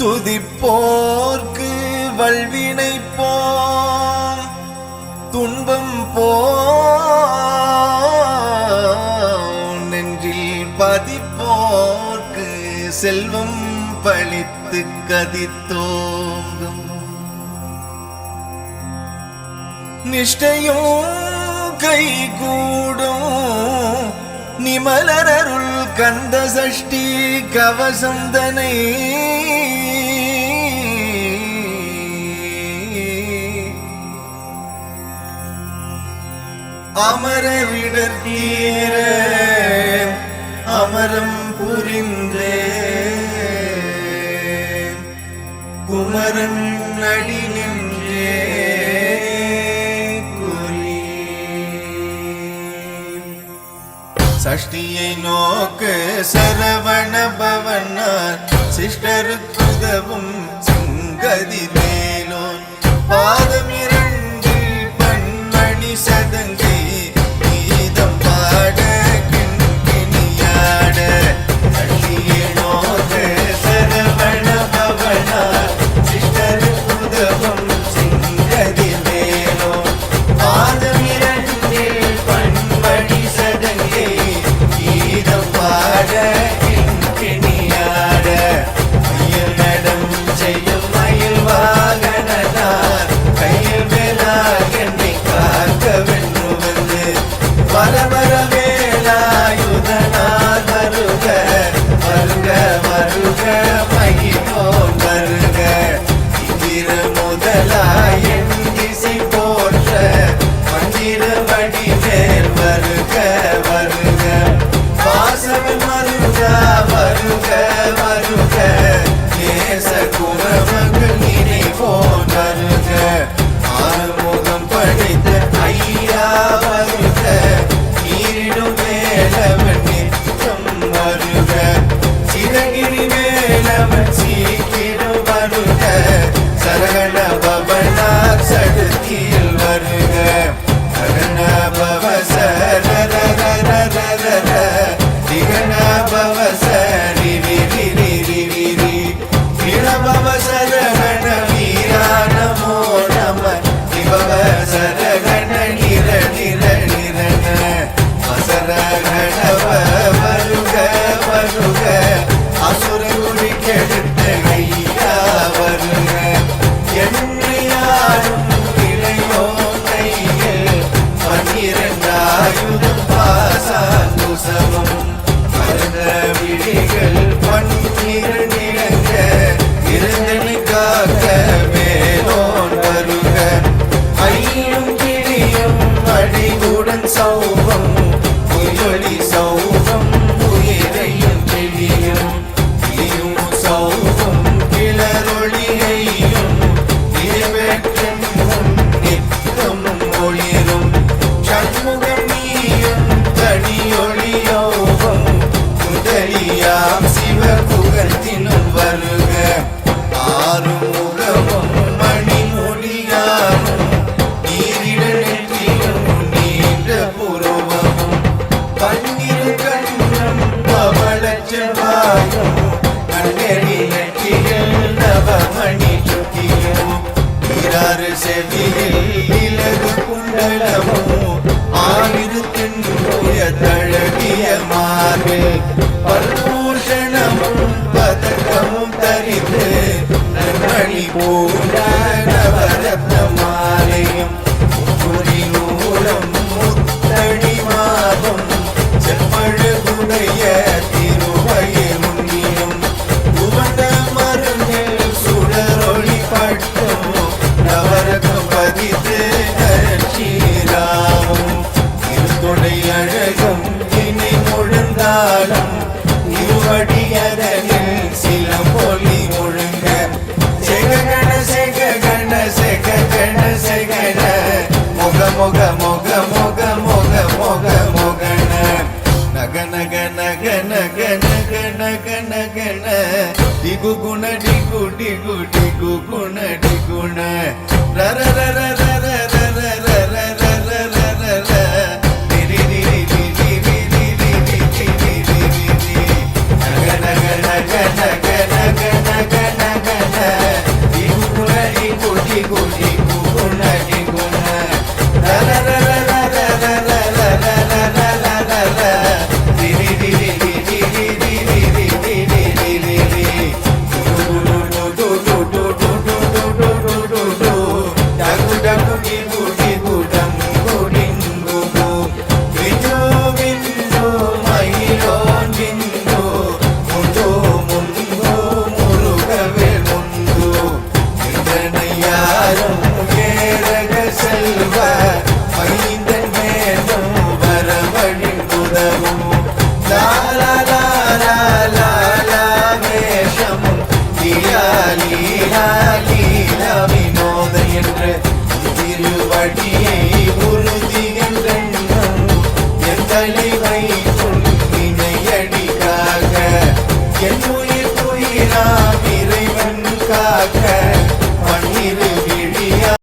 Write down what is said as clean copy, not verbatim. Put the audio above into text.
துதிப்போர்க்கு வல்வினை போம் துன்பம் போ நெஞ்சில் பதிப்போர்க்கு செல்வம் பழித்து கதித்தோங்கும் நிஷ்டையும் கைகூடும் நிமலரருள் கந்த சஷ்டி கவசந்தனை அமரவிடர் தீர அமரம் புரிந்தே குமரன் அடி நின்றே சஷ்டியை நோக்க சரவண பவனார் சிஷ்டருக்குதவும் சிங்கதி மேலோன் பாதம் இரண்டு பன்மணி சதங்கை கீதம் பாட கிண்கிணியாட சஷ்டியை நோக்க சரவண பவனார் சிஷ்டருக்குதவும் சிங்கதி மேலோன் பாதம் இரண்டு பன்மணி சதங்கை பாட கிண்கிணியாட மயில் நடம் செய்யும் மயில் வாகனார் கையில் வேலாக என்னை காக்க வென்றுவது வரவர வேலாயுதனார் வருக வருக வருக மகிழோன் வருக இந்திர முதலாய் என் திசை போற்ற மந்திர வடிவேல் வருக வருக வாசவன் வருக வருக வருக நேச குமரமகள் நினைவோன் வருக ஆறுமுகம் படைத்த ஐயா வருக நீரிடும் வேலவன் நிற்கும் வருக சிறகிரி வேலவன் சீக்கிரம் வருக சரகண பவனார் சடுதியில் வருக சரண பவ சரர திகண பவ சரி விரி விரி விரி விரபவ சரகண வீரா நமோ நம விபவ சரகண நிர நிர நிரண அசரகணவ வருக வருக அசுர குடி கெடுத்த ஐயா வருக என்னையாரும் இளையோ கையில் 12 ஆயுதம் பாசாங்குசமும் விழிகள் பன்னிரு நிலங்க இருந்தனி காக்க வேலோன் வருக ஐயும் கிளியும் அடிவுடன் சௌவம் உயொலி சௌவம் உயிரையும் கிளியும் கிளியும் சௌவம் கிளரொளியையும் நிறைவேற்றும் நித்தமும் ஒளிரும் சண்முகம் நீயும் தனியொளியோவும் முதலியாம் சிவ புகழ்த்தினும் வருக ஆறுமுகமும் மணிமொழியாமும் நீரிட நெற்றியும் நீண்ட புருவமும் பன்னிரு கண்ணும் பவளச்செவ்வாயும் கண்ணெறி நெற்றியில் நவமணி சுட்டியும் ஈராறு செவியில் இலகு குண்டலமும் ஆயிரத்தின் தழகிய மார்பில் பல்பூஷணமும் பதக்கமும் தரித்து நன்மணி பூண்ட நவரத்ன மாலையும் முடி நூலம் முத்தடி மாதம் செப்பழுகுடைய திருவயிர் முன்னியும் உவந்த மருந்தில் சுடரொளி பட்டும் நவரகம் பதித்து நரட்சீராவும் இருதொடை அழகும் இனி முழுந்தாலும் இருவடியதனில் சிலம்பொலி முழுங்க செககண செககண செககண செகண முக முக முக முக முக முக முகண நக நக நக நக நக நக நகண டிகு குண டிகு டிகு டிகு குண